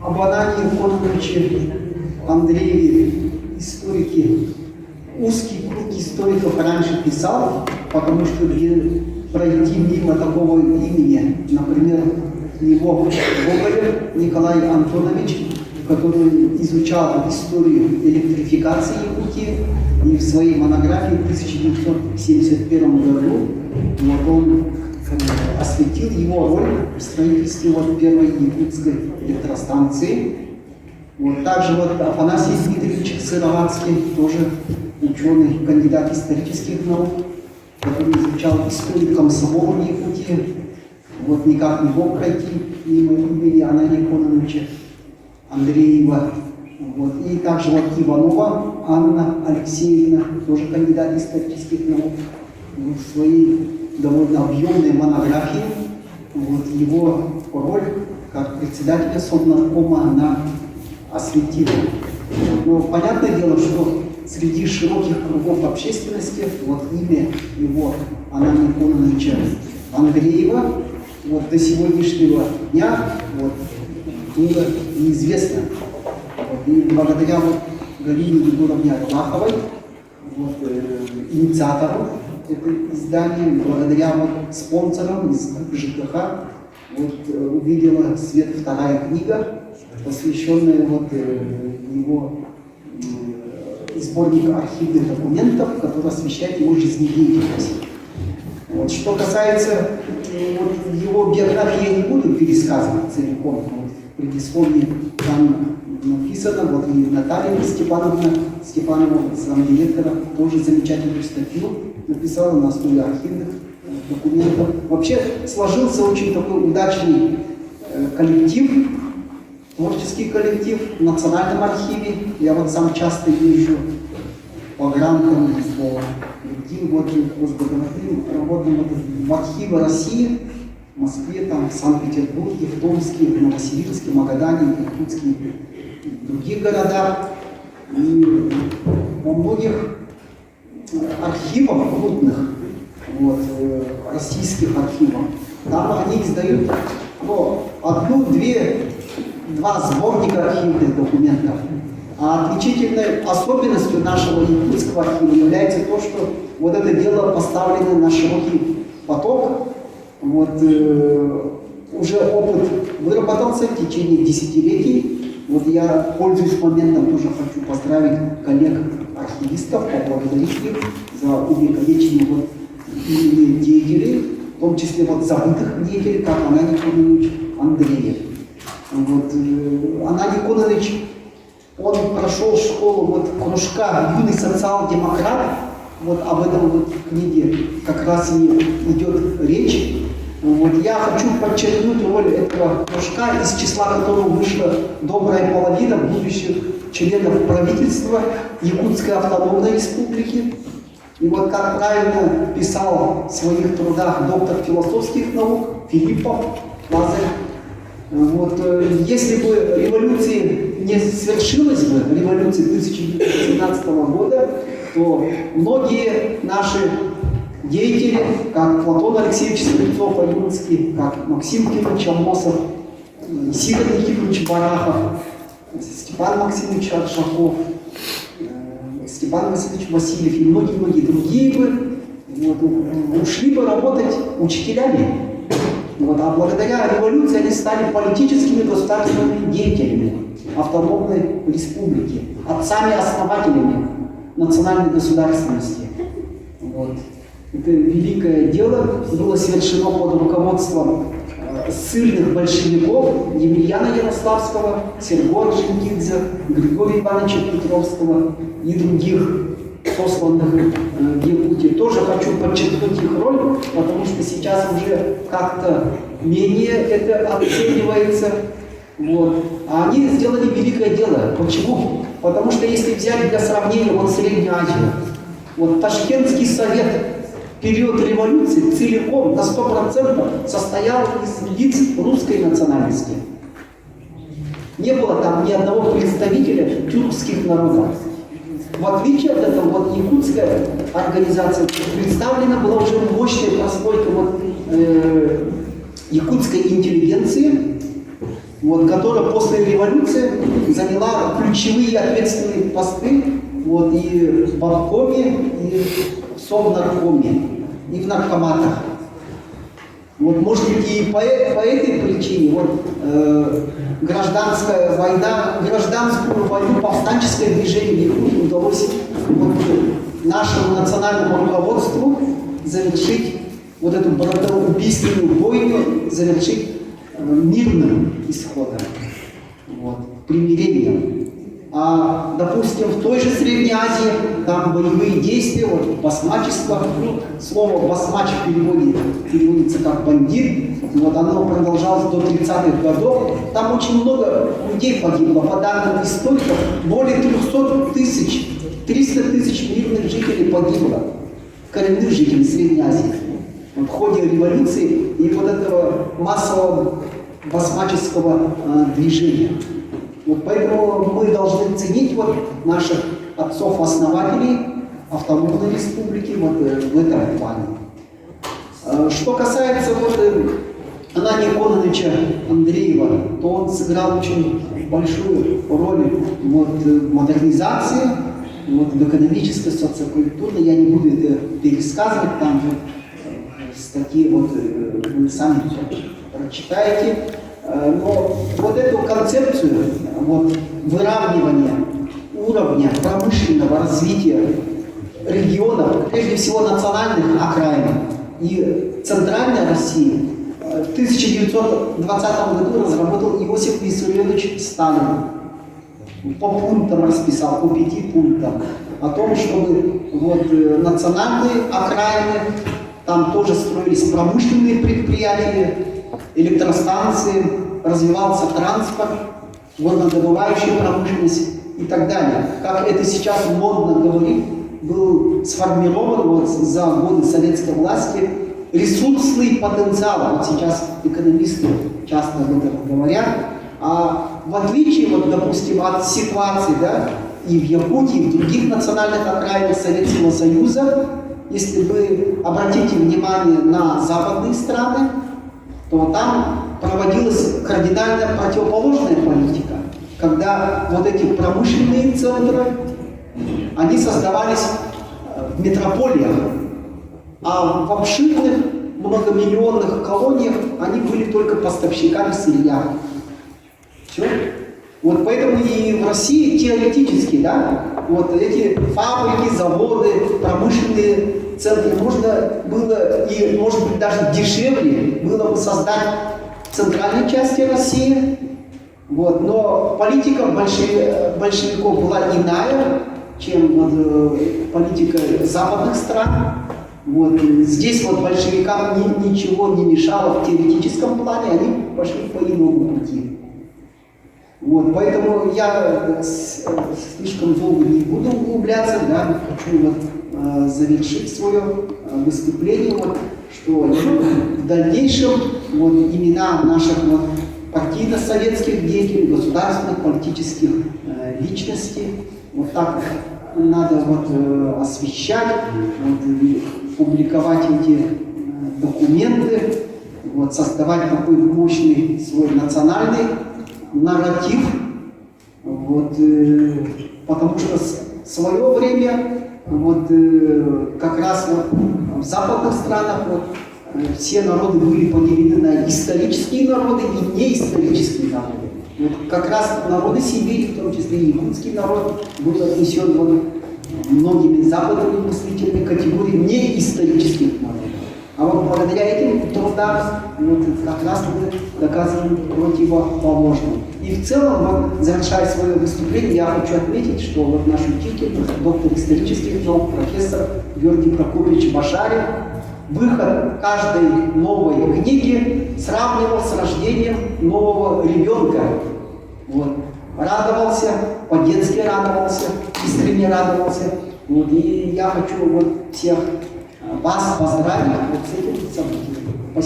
об Анане Иконовиче Андрееве историки, узкий круг историков раньше писал, потому что где пройти мимо такого имени, например, его Гоголев Николай Антонович, который изучал историю электрификации Якутии, и в своей монографии в 1971 году он осветил его роль в строительстве первой якутской электростанции. Также Афанасий Дмитриевич Сыроватский, тоже ученый, кандидат исторических наук, который изучал историю комсомола в Якутии, никак не мог пройти мимо имени Анны Иконовича Андреева. И также Иванова Анна Алексеевна, тоже кандидат исторических наук, в своей довольно объемной монографии его роль как председателя Совнаркома она осветила. Но понятное дело, что среди широких кругов общественности имя его Анны Иконовича Андреева до сегодняшнего дня было неизвестно. И благодаря Галине Егоровне Арбаховой, инициатору этого издания, благодаря спонсорам из ЖКХ, увидела свет вторая книга, посвященная его сборник архивных документов, который освещает его жизнедеятельность. Что касается его биографии, я не буду пересказывать целиком. В предисловии там написано, и Наталья Степанова, замдиректора, тоже замечательную статью написала на основе архивных документов. Вообще сложился очень такой удачный коллектив, творческий коллектив в Национальном архиве. Я сам часто езжу по грантам, по другим работам в архивы России, в Москве, в Санкт-Петербурге, в Томске, в Новосибирске, Магадане, в Иркутске и в других городах. И во многих архивах крупных, российских архивах, там они издают два сборника архивных документов. А отличительной особенностью нашего якутского архива является то, что это дело поставлено на широкий поток. Уже опыт выработался в течение десятилетий. Я, пользуясь моментом, тоже хочу поздравить коллег-архивистов, поблагодарить их за увековечение имени деятелей, в том числе забытых деятелей, как Анан Иконович Андреев. Анан Иконович, он прошел школу кружка «Юный социал-демократ». Об этом в книге как раз и идет речь. Я хочу подчеркнуть роль этого кружка, из числа которого вышла добрая половина будущих членов правительства Якутской автономной республики. И как правильно писал в своих трудах доктор философских наук Филиппов, Лазарь, если бы революция не свершилась бы, революция 1917 года, то многие наши деятели, как Платон Алексеевич Стрельцов-Аюнский, как Максим Кириллович Амосов, Сидор Никифорович Барахов, Степан Максимович Аршаков, Степан Васильевич Васильев и многие-многие другие бы ушли бы работать учителями. А благодаря революции они стали политическими государственными деятелями автономной республики, отцами-основателями национальной государственности. Это великое дело было совершено под руководством ссыльных большевиков Емельяна Ярославского, Серго Орджоникидзе, Григория Ивановича Петровского и других сосланных в Якутии. Тоже хочу подчеркнуть их роль, потому что сейчас уже как-то менее это оценивается. А они сделали великое дело. Почему? Потому что если взять для сравнения Среднюю Азию, Ташкентский совет в период революции целиком на 100% состоял из лиц русской национальности. Не было там ни одного представителя тюркских народов. В отличие от этого, якутская организация представлена была уже мощной прослойкой якутской интеллигенции, вот, которая после революции заняла ключевые ответственные посты вот, и в обкоме, и в совнаркоме, и в наркоматах. Вот, может быть, и по этой причине вот, гражданская война, гражданскую войну, повстанческое движение не удалось вот, нашему национальному руководству завершить вот эту братоубийственную войну, завершить мирным исходом, вот, примирением. А, допустим, в той же Средней Азии там боевые действия, вот, басмачество, ну, слово басмач в переводе переводится как бандит, вот, оно продолжалось до 30-х годов. Там очень много людей погибло, по данным историков, более 300 тысяч, 300 тысяч мирных жителей погибло, коренных жителей Средней Азии. В ходе революции и вот этого массового басмаческого движения. Вот поэтому мы должны ценить вот наших отцов-основателей автономной республики вот в этом плане. Что касается вот Анания Кононовича Андреева, то он сыграл очень большую роль вот, в модернизации, вот, в экономической, социокультурной. Я не буду это пересказывать, там вот, статьи вот, вы сами прочитаете. Но вот эту концепцию вот, выравнивания уровня промышленного развития регионов, прежде всего национальных окраин и центральной России, в 1920 году разработал Иосиф Виссарионович Сталин. По пунктам расписал, по 5 пунктам, о том, чтобы вот, национальные окраины, там тоже строились промышленные предприятия, электростанции, развивался транспорт, горнодобывающая промышленность и так далее. Как это сейчас модно говорить, был сформирован вот за годы советской власти ресурсный потенциал. Вот сейчас экономисты часто об этом говорят. А в отличие, вот, допустим, от ситуации, да, и в Якутии, и в других национальных окраинах Советского Союза, если вы обратите внимание на западные страны, то там проводилась кардинально противоположная политика, когда вот эти промышленные центры, они создавались в метрополиях, а в обширных многомиллионных колониях они были только поставщиками сырья. Все. Вот поэтому и в России теоретически, да, вот эти фабрики, заводы, промышленные центры можно было, и может быть даже дешевле было бы создать в центральной части России. Вот, но политика большевиков была иная, чем вот, политика западных стран. Вот, здесь вот большевикам ничего не мешало в теоретическом плане, они пошли по иному пути. Вот, поэтому я слишком долго не буду углубляться, да, хочу вот, завершить свое выступление, вот, что в дальнейшем вот, имена наших вот, партийно-советских деятелей, государственных, политических личностей, вот так надо вот, освещать, вот, публиковать эти документы, вот, создавать такой мощный свой национальный нарратив, вот, потому что в свое время вот, как раз вот, в западных странах вот, все народы были поделены на исторические народы и неисторические народы. Вот, как раз народы Сибири, в том числе и якутский народ, был отнесен вот, многими западными мыслителями категории неисторических народов. А вот благодаря этим трудам вот, как раз мы доказываем противоположное. И в целом, вот, завершая свое выступление, я хочу отметить, что вот наш учитель, доктор исторических наук, профессор Георгий Прокопьевич Башарин, выход каждой новой книги сравнивал с рождением нового ребенка. Вот. Радовался, по-детски радовался, искренне радовался. Вот. И я хочу вот всех вас поздравить вот с этим событием.